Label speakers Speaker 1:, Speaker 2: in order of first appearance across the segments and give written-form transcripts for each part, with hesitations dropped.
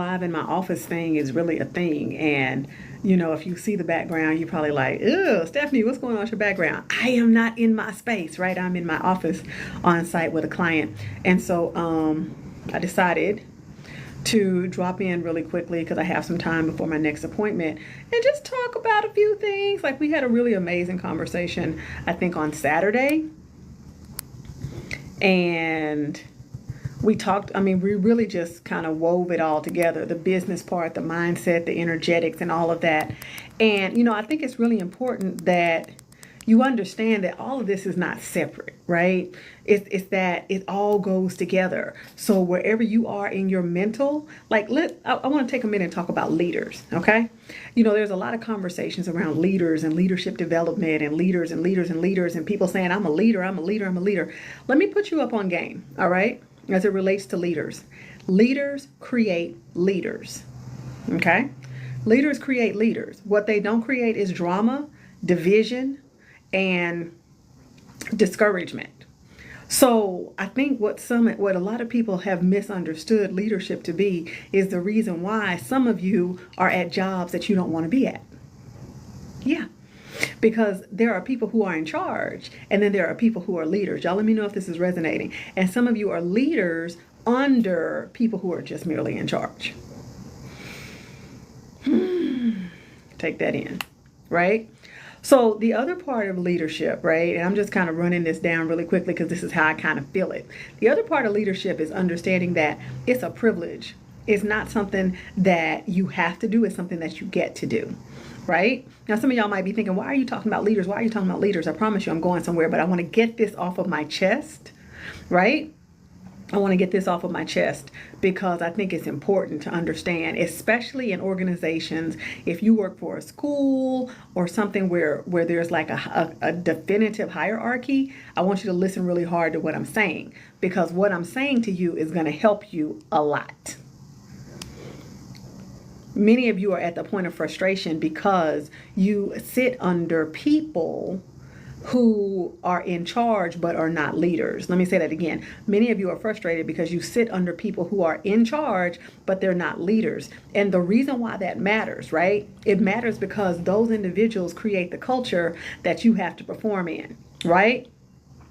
Speaker 1: live in my office thing is really a thing. And, you know, if you see the background, you're probably like, ew, Stephanie, what's going on with your background? I am not in my space, right? I'm in my office on site with a client. And so I decided to drop in really quickly because I have some time before my next appointment and just talk about a few things. Like, we had a really amazing conversation, I think, on Saturday. And we talked, I mean, we really just kind of wove it all together, the business part, the mindset, the energetics, and all of that. And, you know, I think it's really important that you understand that all of this is not separate, right? It's that it all goes together. So wherever you are in your mental, like, I want to take a minute and talk about leaders, okay? You know, there's a lot of conversations around leaders and leadership development and leaders and leaders and leaders and people saying, I'm a leader, I'm a leader, I'm a leader. Let me put you up on game, all right? As it relates to leaders. Leaders create leaders, okay? Leaders create leaders. What they don't create is drama, division, and discouragement. So I think what a lot of people have misunderstood leadership to be is the reason why some of you are at jobs that you don't want to be at. Yeah. Because there are people who are in charge, and then there are people who are leaders. Y'all let me know if this is resonating. And some of you are leaders under people who are just merely in charge. Take that in, right? So the other part of leadership, right, and I'm just kind of running this down really quickly because this is how I kind of feel it. The other part of leadership is understanding that it's a privilege. It's not something that you have to do. It's something that you get to do, right? Now, some of y'all might be thinking, why are you talking about leaders? Why are you talking about leaders? I promise you I'm going somewhere, but I want to get this off of my chest, right? I want to get this off of my chest because I think it's important to understand, especially in organizations. If you work for a school or something where there's like a definitive hierarchy, I want you to listen really hard to what I'm saying, because what I'm saying to you is going to help you a lot. Many of you are at the point of frustration because you sit under people who are in charge but are not leaders. Let me say that again. Many of you are frustrated because you sit under people who are in charge but they're not leaders. And the reason why that matters, right? It matters because those individuals create the culture that you have to perform in, right?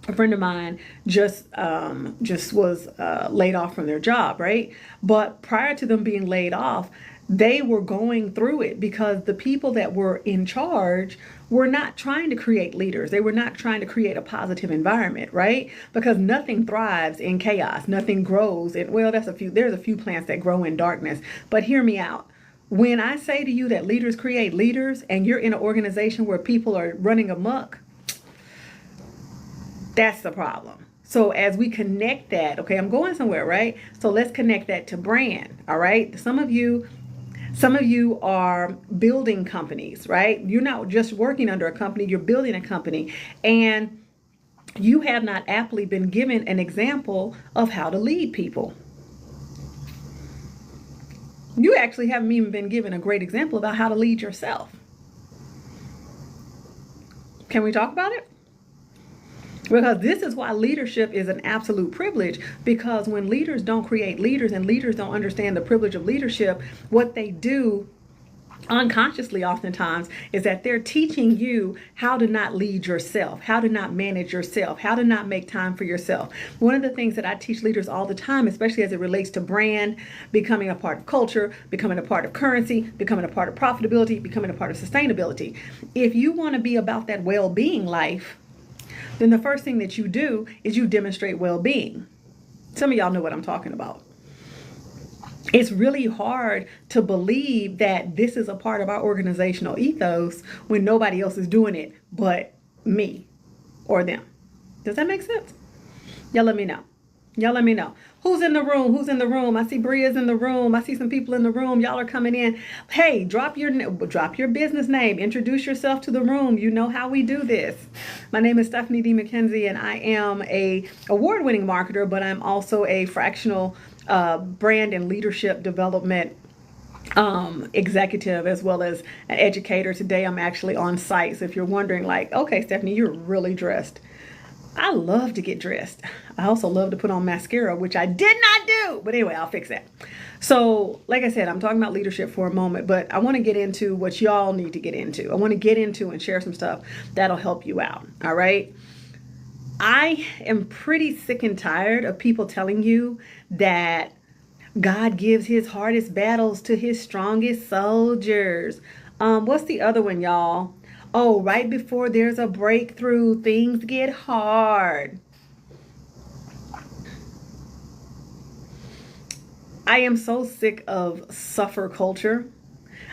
Speaker 1: A friend of mine just was laid off from their job, right? But prior to them being laid off, they were going through it because the people that were in charge were not trying to create leaders. They were not trying to create a positive environment, right? Because nothing thrives in chaos. Nothing grows. And well, there's a few plants that grow in darkness. But hear me out. When I say to you that leaders create leaders and you're in an organization where people are running amok, that's the problem. So as we connect that, okay, I'm going somewhere, right? So let's connect that to brand, all right? Some of you are building companies, right? You're not just working under a company, you're building a company. And you have not aptly been given an example of how to lead people. You actually haven't even been given a great example about how to lead yourself. Can we talk about it? Because this is why leadership is an absolute privilege, because when leaders don't create leaders and leaders don't understand the privilege of leadership, what they do unconsciously oftentimes is that they're teaching you how to not lead yourself, how to not manage yourself, how to not make time for yourself. One of the things that I teach leaders all the time, especially as it relates to brand, becoming a part of culture, becoming a part of currency, becoming a part of profitability, becoming a part of sustainability. If you want to be about that well-being life, then the first thing that you do is you demonstrate well-being. Some of y'all know what I'm talking about. It's really hard to believe that this is a part of our organizational ethos when nobody else is doing it but me or them. Does that make sense? Y'all let me know. Y'all let me know. Who's in the room? Who's in the room? I see Bria's in the room. I see some people in the room. Y'all are coming in. Hey, drop your business name. Introduce yourself to the room. You know how we do this. My name is Stephanie D. McKenzie, and I am a award-winning marketer, but I'm also a fractional brand and leadership development executive, as well as an educator. Today, I'm actually on site. So if you're wondering, like, okay, Stephanie, you're really dressed. I love to get dressed. I also love to put on mascara, which I did not do. But anyway, I'll fix that. So, like I said, I'm talking about leadership for a moment, but I want to get into what y'all need to get into. I want to get into and share some stuff that'll help you out. All right. I am pretty sick and tired of people telling you that God gives his hardest battles to his strongest soldiers. What's the other one, y'all? Oh, right before there's a breakthrough, things get hard. I am so sick of suffer culture.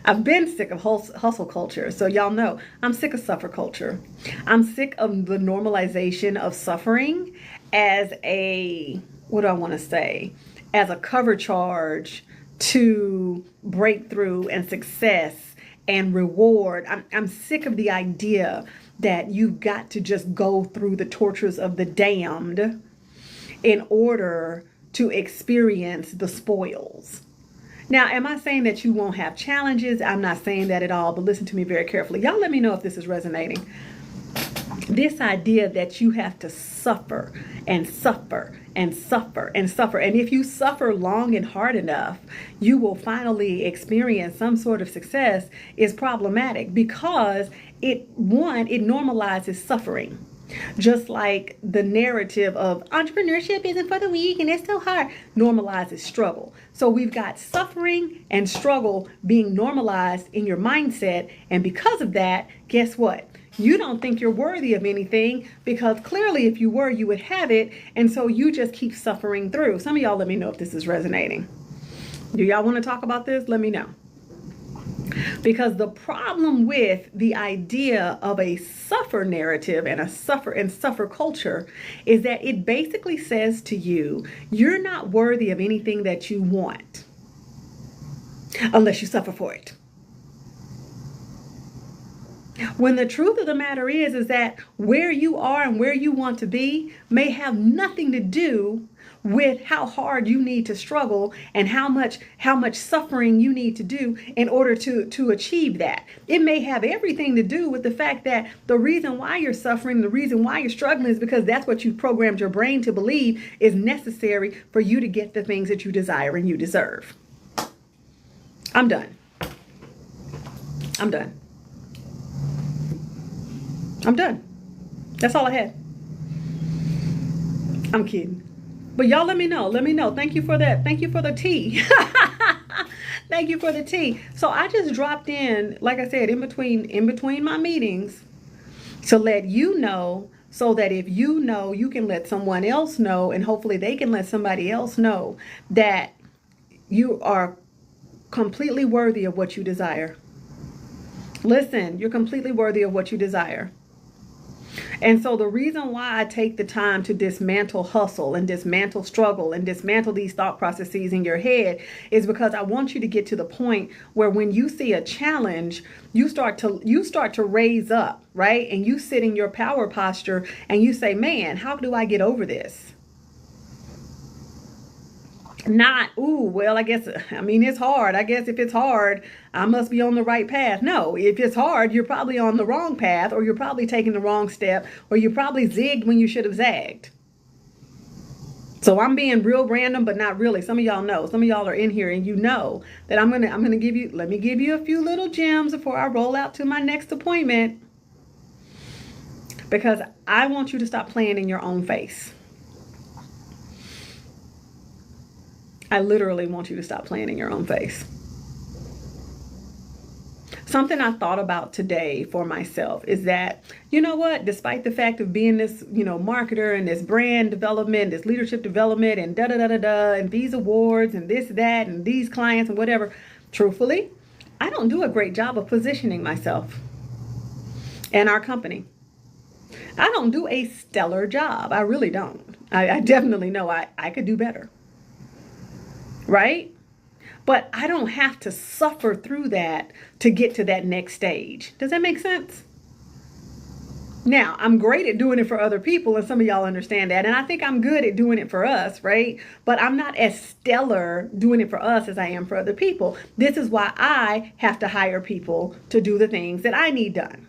Speaker 1: I've been sick of hustle culture. So y'all know I'm sick of suffer culture. I'm sick of the normalization of suffering as a, what do I want to say? As a cover charge to breakthrough and success and reward. I'm sick of the idea that you've got to just go through the tortures of the damned in order to experience the spoils. Now, am I saying that you won't have challenges? I'm not saying that at all, but listen to me very carefully. Y'all let me know if this is resonating. This idea that you have to suffer and suffer and suffer and suffer. And if you suffer long and hard enough, you will finally experience some sort of success is problematic because it normalizes suffering. Just like the narrative of entrepreneurship isn't for the weak and it's so hard normalizes struggle. So we've got suffering and struggle being normalized in your mindset. And because of that, guess what? You don't think you're worthy of anything because clearly if you were, you would have it. And so you just keep suffering through. Some of y'all let me know if this is resonating. Do y'all want to talk about this? Let me know. Because the problem with the idea of a suffer narrative and a suffer culture is that it basically says to you, you're not worthy of anything that you want unless you suffer for it. When the truth of the matter is that where you are and where you want to be may have nothing to do with how hard you need to struggle and how much suffering you need to do in order to achieve that. It may have everything to do with the fact that the reason why you're suffering, the reason why you're struggling is because that's what you programmed your brain to believe is necessary for you to get the things that you desire and you deserve. I'm done. I'm done. I'm done. That's all I had. I'm kidding. But y'all let me know. Let me know. Thank you for that. Thank you for the tea. Thank you for the tea. So I just dropped in, like I said, in between my meetings to let you know so that if you know, you can let someone else know and hopefully they can let somebody else know that you are completely worthy of what you desire. Listen, you're completely worthy of what you desire. And so the reason why I take the time to dismantle hustle and dismantle struggle and dismantle these thought processes in your head is because I want you to get to the point where when you see a challenge, you start to raise up, right? And you sit in your power posture and you say, man, how do I get over this? Not, ooh, well, it's hard. I guess if it's hard, I must be on the right path. No, if it's hard, you're probably on the wrong path, or you're probably taking the wrong step, or you probably zigged when you should have zagged. So I'm being real random, but not really. Some of y'all know. Some of y'all are in here and you know that I'm gonna give you, let me give you a few little gems before I roll out to my next appointment. Because I want you to stop playing in your own face. I literally want you to stop playing in your own face. Something I thought about today for myself is that, you know what, despite the fact of being this, marketer and this brand development, this leadership development and and these awards and this, that, and these clients and whatever, truthfully, I don't do a great job of positioning myself and our company. I don't do a stellar job. I really don't. I definitely know I could do better. Right? But I don't have to suffer through that to get to that next stage. Does that make sense? Now, I'm great at doing it for other people, and some of y'all understand that. And I think I'm good at doing it for us, right? But I'm not as stellar doing it for us as I am for other people. This is why I have to hire people to do the things that I need done.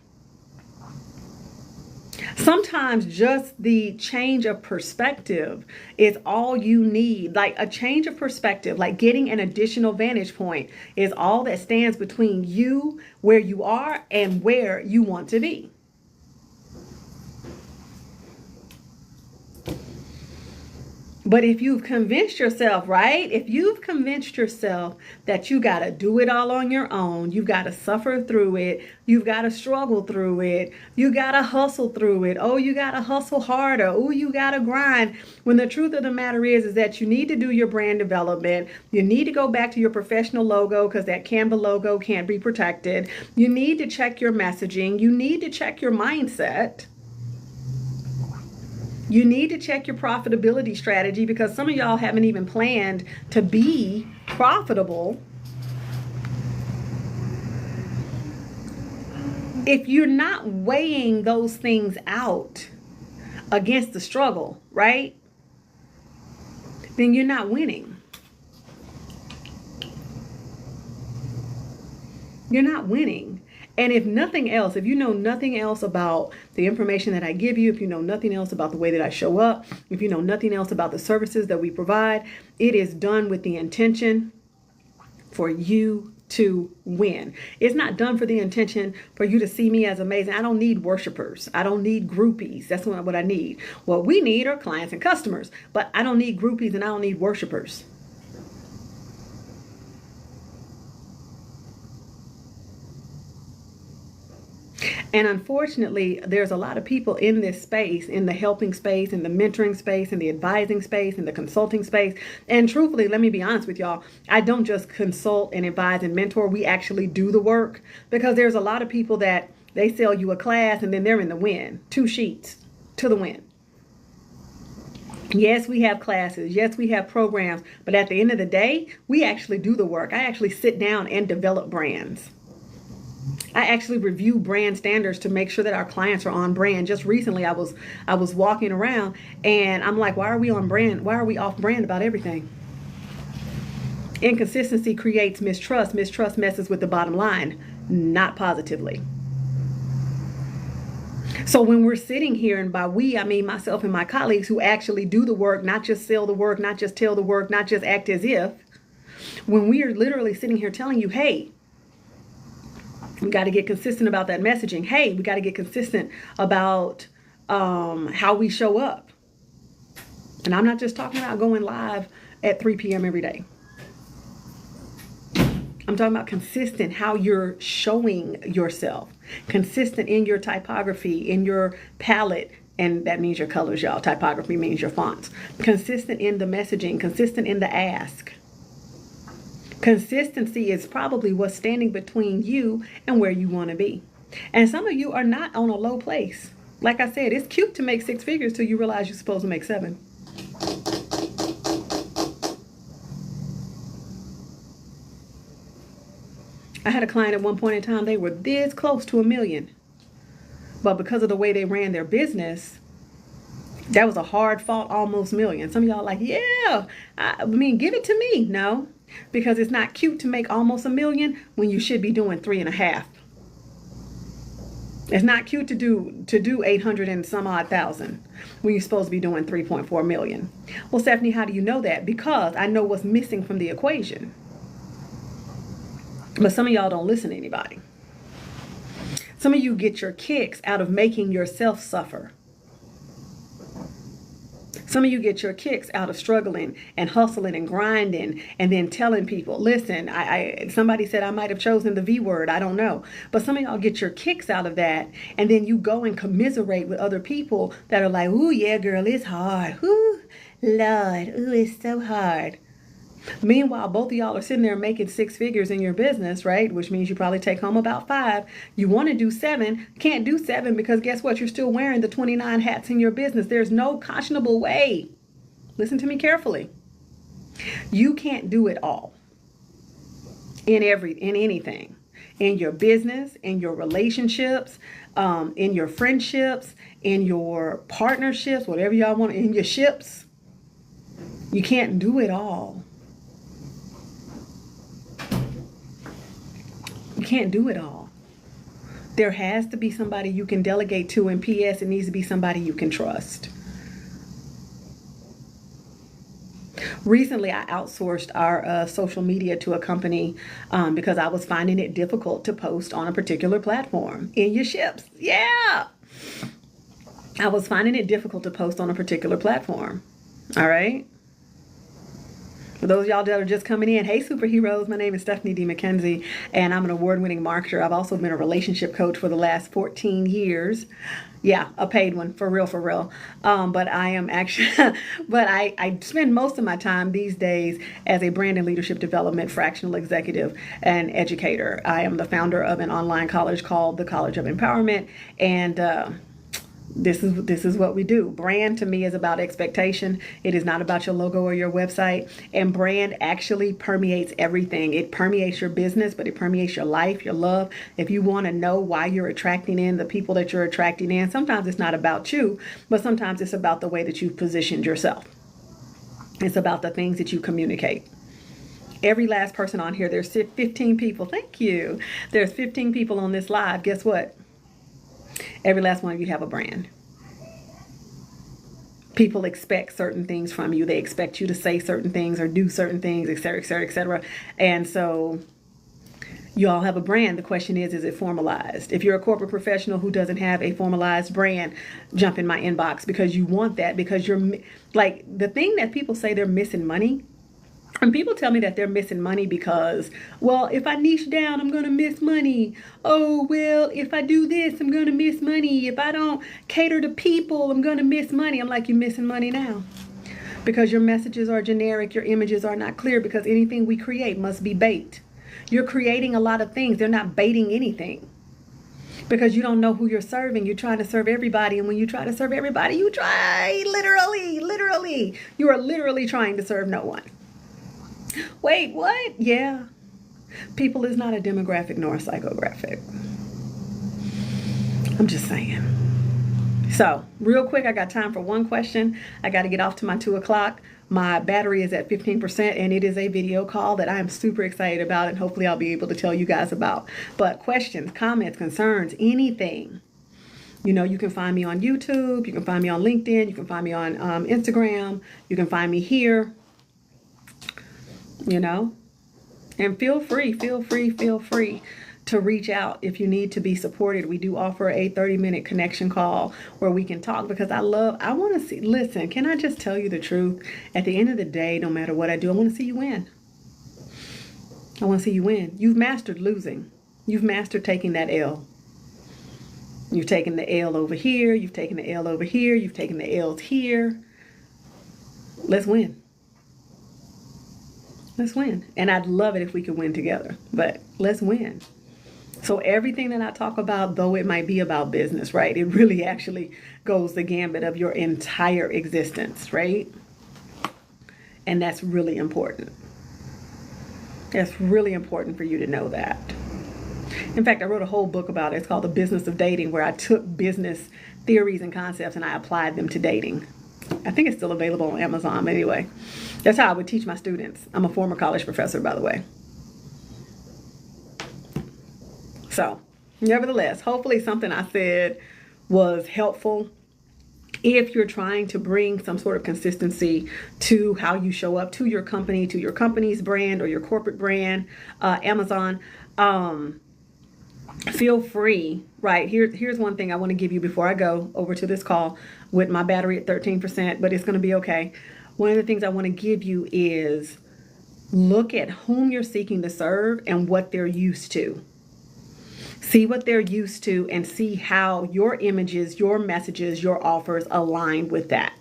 Speaker 1: Sometimes just the change of perspective is all you need. Like a change of perspective, like getting an additional vantage point is all that stands between you, where you are, and where you want to be. But if you've convinced yourself, right? If you've convinced yourself that you got to do it all on your own, you've got to suffer through it, you've got to struggle through it, you got to hustle through it, oh, you got to hustle harder, oh, you got to grind. When the truth of the matter is that you need to do your brand development. You need to go back to your professional logo because that Canva logo can't be protected. You need to check your messaging. You need to check your mindset. You need to check your profitability strategy because some of y'all haven't even planned to be profitable. If you're not weighing those things out against the struggle, right? Then you're not winning. You're not winning. And if nothing else, if you know nothing else about the information that I give you, if you know nothing else about the way that I show up, if you know nothing else about the services that we provide, it is done with the intention for you to win. It's not done for the intention for you to see me as amazing. I don't need worshipers. I don't need groupies. That's not what I need. What we need are clients and customers, but I don't need groupies and I don't need worshipers. And unfortunately, there's a lot of people in this space, in the helping space, in the mentoring space, in the advising space, in the consulting space. And truthfully, let me be honest with y'all, I don't just consult and advise and mentor. We actually do the work, because there's a lot of people that they sell you a class and then they're in the wind, 2 sheets to the wind. Yes, we have classes. Yes, we have programs. But at the end of the day, we actually do the work. I actually sit down and develop brands. I actually review brand standards to make sure that our clients are on brand. Just recently, I was walking around and I'm like, why are we on brand? Why are we off brand about everything? Inconsistency creates mistrust. Mistrust messes with the bottom line, not positively. So when we're sitting here, and by we, I mean myself and my colleagues who actually do the work, not just sell the work, not just tell the work, not just act as if, when we are literally sitting here telling you, hey, we got to get consistent about that messaging. Hey, we got to get consistent about how we show up. And I'm not just talking about going live at 3 p.m. every day. I'm talking about consistent, how you're showing yourself. Consistent in your typography, in your palette. And that means your colors, y'all. Typography means your fonts. Consistent in the messaging. Consistent in the ask. Consistency is probably what's standing between you and where you want to be. And some of you are not on a low place. Like I said, it's cute to make 6 figures till you realize you're supposed to make 7. I had a client at one point in time, they were this close to $1 million. But because of the way they ran their business, that was a hard fought almost million. Some of y'all are like, yeah, I mean, give it to me. No. Because it's not cute to make almost $1 million when you should be doing 3.5. It's not cute to do 800 and some odd thousand when you're supposed to be doing 3.4 million. Well, Stephanie, how do you know that? Because I know what's missing from the equation. But some of y'all don't listen to anybody. Some of you get your kicks out of making yourself suffer. Some of you get your kicks out of struggling and hustling and grinding and then telling people, listen, somebody said I might have chosen the V word. I don't know. But some of y'all get your kicks out of that. And then you go and commiserate with other people that are like, ooh, yeah, girl, it's hard. Ooh, Lord, ooh, it's so hard. Meanwhile, both of y'all are sitting there making 6 figures in your business, right? Which means you probably take home about 5. You want to do 7, can't do 7 because guess what? You're still wearing the 29 hats in your business. There's no conscionable way. Listen to me carefully. You can't do it all in anything, in your business, in your relationships, in your friendships, in your partnerships, whatever y'all want, in your ships. You can't do it all. You can't do it all. There has to be somebody you can delegate to, and P.S. it needs to be somebody you can trust. Recently, I outsourced our social media to a company because I was finding it difficult to post on a particular platform. In your ships. Yeah. I was finding it difficult to post on a particular platform. All right. For those of y'all that are just coming in, hey superheroes, my name is Stephanie D. McKenzie, and I'm an award-winning marketer. I've also been a relationship coach for the last 14 years. Yeah, a paid one, for real, for real. But I am actually, but I spend most of my time these days as a brand and leadership development fractional executive and educator. I am the founder of an online college called the College of Empowerment, and this is what we do. Brand to me is about expectation. It is not about your logo or your website. And brand actually permeates everything. It permeates your business, but it permeates your life, your love. If you want to know why you're attracting in the people that you're attracting in, sometimes it's not about you, but sometimes it's about the way that you've positioned yourself. It's about the things that you communicate. Every last person on here, there's 15 people. Thank you. There's 15 people on this live. Guess what? Every last one of you have a brand. People expect certain things from you. They expect you to say certain things or do certain things, et cetera, et cetera, et cetera. And so you all have a brand. The question is it formalized? If you're a corporate professional who doesn't have a formalized brand, jump in my inbox, because you want that, because you're like, the thing that people say they're missing money. And people tell me that they're missing money because, well, if I niche down, I'm going to miss money. Oh, well, if I do this, I'm going to miss money. If I don't cater to people, I'm going to miss money. I'm like, you're missing money now. Because your messages are generic, your images are not clear, because anything we create must be bait. You're creating a lot of things. They're not baiting anything. Because you don't know who you're serving. You're trying to serve everybody. And when you try to serve everybody, you try literally. You are literally trying to serve no one. Wait, what? Yeah. People is not a demographic nor a psychographic. I'm just saying. So, real quick, I got time for one question. I got to get off to my 2 o'clock. My battery is at 15%, and it is a video call that I am super excited about, and hopefully I'll be able to tell you guys about. But questions, comments, concerns, anything. You know, you can find me on YouTube. You can find me on LinkedIn. You can find me on Instagram. You can find me here. You know, and feel free to reach out if you need to be supported. We do offer a 30-minute connection call where we can talk, because I want to see, listen, can I just tell you the truth? At the end of the day, no matter what I do, I want to see you win. I want to see you win. You've mastered losing. You've mastered taking that L. You've taken the L over here. You've taken the L over here. You've taken the L's here. Let's win. Let's win. And I'd love it if we could win together, but let's win. So everything that I talk about, though it might be about business, right? It really actually goes the gambit of your entire existence, right? And that's really important. That's really important for you to know that. In fact, I wrote a whole book about it. It's called The Business of Dating, where I took business theories and concepts and I applied them to dating. I think it's still available on Amazon anyway. That's how I would teach my students. I'm a former college professor, by the way. So, nevertheless, hopefully something I said was helpful. If you're trying to bring some sort of consistency to how you show up to your company, to your company's brand or your corporate brand, Amazon, feel free, right? Here's one thing I want to give you before I go over to this call with my battery at 13%, but it's going to be okay. One of the things I want to give you is look at whom you're seeking to serve and what they're used to. See what they're used to and see how your images, your messages, your offers align with that.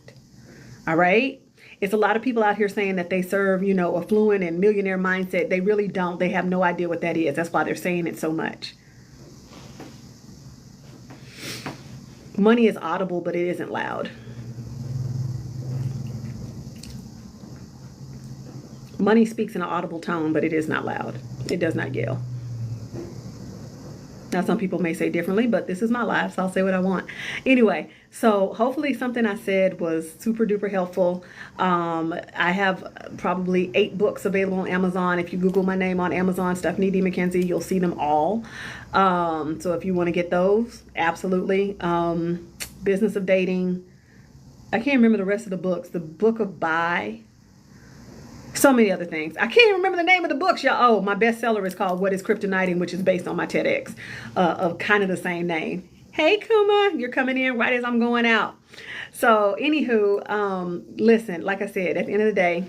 Speaker 1: All right? It's a lot of people out here saying that they serve, you know, affluent and millionaire mindset. They really don't. They have no idea what that is. That's why they're saying it so much. Money is audible, but it isn't loud. Money speaks in an audible tone, but it is not loud. It does not yell. Now, some people may say differently, but this is my life, so I'll say what I want. Anyway, so hopefully something I said was super duper helpful. I have probably 8 books available on Amazon. If you Google my name on Amazon, Stephanie D. McKenzie, you'll see them all. So if you want to get those, absolutely. Business of Dating. I can't remember the rest of the books. The Book of Buy. So many other things. I can't even remember the name of the books, y'all. Oh, my bestseller is called What is Kryptoniting, which is based on my TEDx of kind of the same name. Hey, Kuma, you're coming in right as I'm going out. So, anywho, listen, like I said, at the end of the day,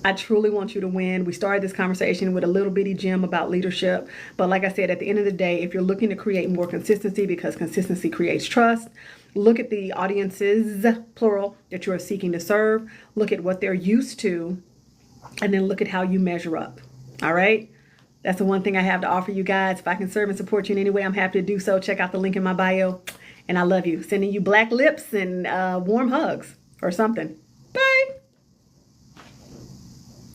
Speaker 1: I truly want you to win. We started this conversation with a little bitty gem about leadership. But like I said, at the end of the day, if you're looking to create more consistency, because consistency creates trust, look at the audiences, plural, that you are seeking to serve. Look at what they're used to, and then look at how you measure up. All right? That's the one thing I have to offer you guys. If I can serve and support you in any way, I'm happy to do so. Check out the link in my bio. And I love you. Sending you black lips and warm hugs or something. Bye.